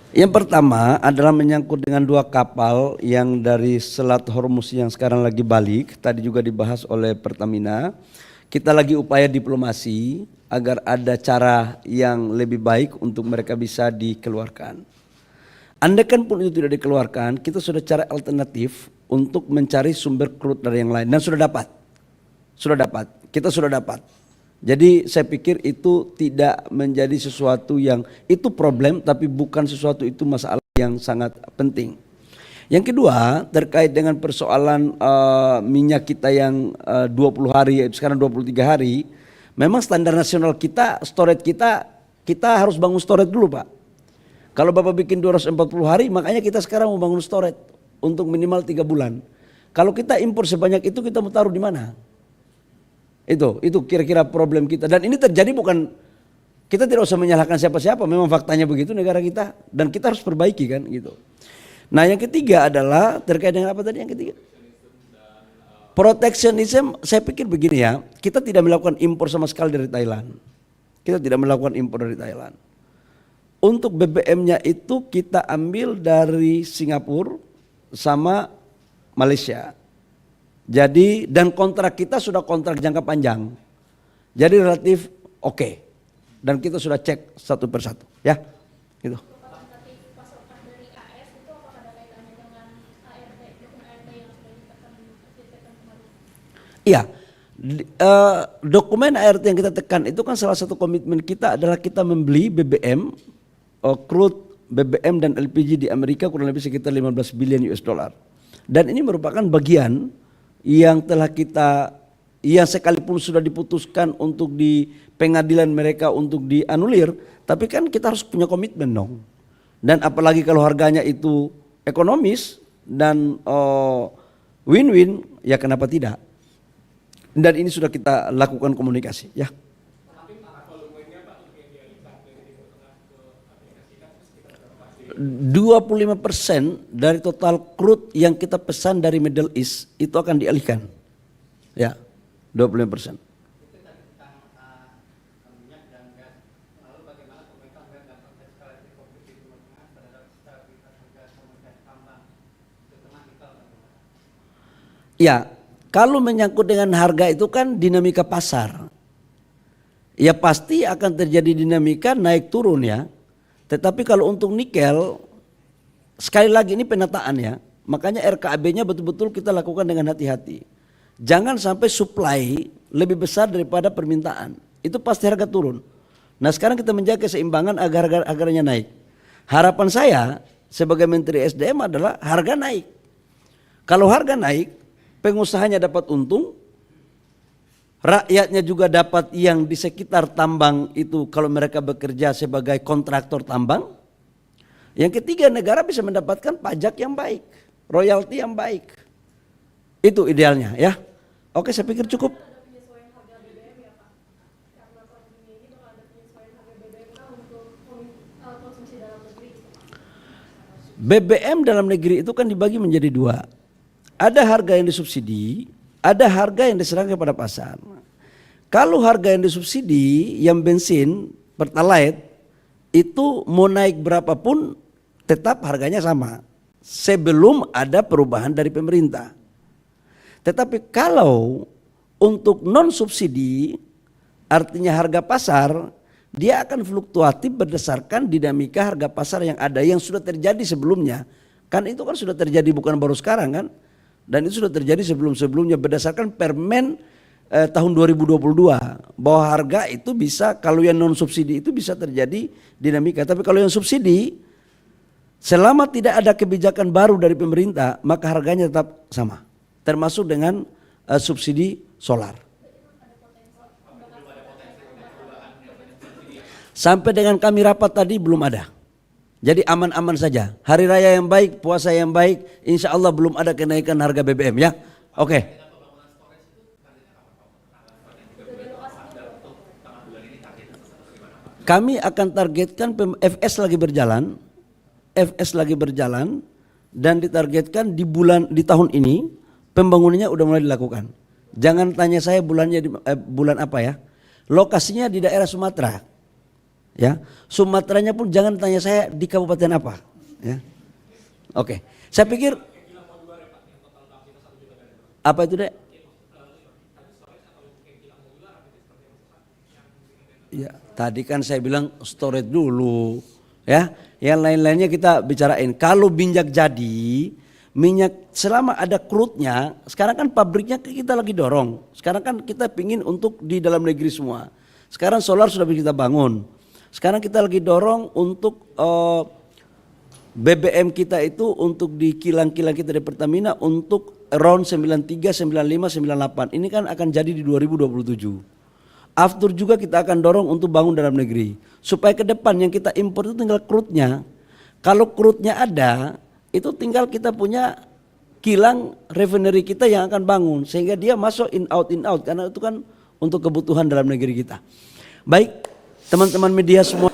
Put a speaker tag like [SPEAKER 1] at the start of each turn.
[SPEAKER 1] Yang pertama adalah menyangkut dengan dua kapal yang dari Selat Hormuz yang sekarang lagi balik, tadi juga dibahas oleh Pertamina. Kita lagi upaya diplomasi agar ada cara yang lebih baik untuk mereka bisa dikeluarkan. Andaikan pun itu tidak dikeluarkan, kita sudah cari alternatif untuk mencari sumber crude dari yang lain dan sudah dapat. Kita sudah dapat. Jadi saya pikir itu tidak menjadi sesuatu yang itu problem, tapi bukan sesuatu itu masalah yang sangat penting. Yang kedua terkait dengan persoalan minyak kita yang 20 hari, sekarang 23 hari. Memang standar nasional kita, storage kita harus bangun storage dulu Pak. Kalau Bapak bikin 240 hari, makanya kita sekarang mau bangun storage untuk minimal 3 bulan. Kalau kita impor sebanyak itu, kita mau taruh di mana? Itu kira-kira problem kita. Dan ini terjadi bukan, kita tidak usah menyalahkan siapa-siapa, memang faktanya begitu negara kita. Dan kita harus perbaiki kan gitu. Nah yang ketiga adalah terkait dengan apa tadi yang ketiga? Protectionism, saya pikir begini ya, kita tidak melakukan impor sama sekali dari Thailand. Kita tidak melakukan impor dari Thailand. Untuk BBM-nya itu kita ambil dari Singapura sama Malaysia. Jadi dan kontrak kita sudah kontrak jangka panjang. Jadi relatif oke. Dan kita sudah cek satu persatu ya. Gitu. Iya. Dokumen ART yang kita tekan itu kan salah satu komitmen kita adalah kita membeli BBM, crude BBM dan LPG di Amerika kurang lebih sekitar 15 billion US dollar. Dan ini merupakan bagian yang telah kita, yang sekalipun sudah diputuskan untuk di pengadilan mereka untuk dianulir, tapi kan kita harus punya komitmen dong. Dan apalagi kalau harganya itu ekonomis dan win-win, ya kenapa tidak? Dan ini sudah kita lakukan komunikasi ya. 25% dari total crude yang kita pesan dari Middle East itu akan dialihkan. Ya, 25%. Ya, kalau menyangkut dengan harga itu kan dinamika pasar. Ya pasti akan terjadi dinamika naik turun ya. Tetapi kalau untuk nikel, sekali lagi ini penataan ya, makanya RKAB-nya betul-betul kita lakukan dengan hati-hati. Jangan sampai supply lebih besar daripada permintaan, itu pasti harga turun. Nah sekarang kita menjaga keseimbangan agar harganya naik. Harapan saya sebagai Menteri SDM adalah harga naik. Kalau harga naik, pengusahanya dapat untung, rakyatnya juga dapat yang di sekitar tambang itu kalau mereka bekerja sebagai kontraktor tambang. Yang ketiga negara bisa mendapatkan pajak yang baik, royalti yang baik. Itu idealnya ya. Oke saya pikir cukup. BBM dalam negeri itu kan dibagi menjadi dua. Ada harga yang disubsidi, ada harga yang diserahkan kepada pasar. Kalau harga yang disubsidi, yang bensin, pertalite, itu mau naik berapapun tetap harganya sama. Sebelum ada perubahan dari pemerintah. Tetapi kalau untuk non subsidi, artinya harga pasar, dia akan fluktuatif berdasarkan dinamika harga pasar yang ada, yang sudah terjadi sebelumnya. Kan itu kan sudah terjadi bukan baru sekarang kan. Dan itu sudah terjadi sebelum-sebelumnya berdasarkan Permen tahun 2022 bahwa harga itu bisa, kalau yang non subsidi itu bisa terjadi dinamika. Tapi kalau yang subsidi, selama tidak ada kebijakan baru dari pemerintah, maka harganya tetap sama. Termasuk dengan subsidi solar. Sampai dengan kami rapat tadi belum ada. Jadi aman-aman saja. Hari raya yang baik, puasa yang baik, insya Allah belum ada kenaikan harga BBM ya. Oke. Kami akan targetkan FS lagi berjalan dan ditargetkan di tahun ini pembangunannya udah mulai dilakukan. Jangan tanya saya bulannya bulan apa ya. Lokasinya di daerah Sumatera. Ya, Sumateranya pun jangan tanya saya di kabupaten apa. Ya, oke. Saya pikir apa itu dek? Ya, tadi kan saya bilang storage dulu, ya. Yang lain-lainnya kita bicarain. Kalau minyak jadi, minyak selama ada crude-nya, sekarang kan pabriknya kita lagi dorong. Sekarang kan kita pingin untuk di dalam negeri semua. Sekarang solar sudah bisa kita bangun. Sekarang kita lagi dorong untuk BBM kita itu untuk di kilang-kilang kita di Pertamina untuk round 93, 95, 98. Ini kan akan jadi di 2027. After juga kita akan dorong untuk bangun dalam negeri. Supaya ke depan yang kita impor itu tinggal crude-nya. Kalau crude-nya ada, itu tinggal kita punya kilang refinery kita yang akan bangun. Sehingga dia masuk in out. Karena itu kan untuk kebutuhan dalam negeri kita. Baik, teman-teman media semua.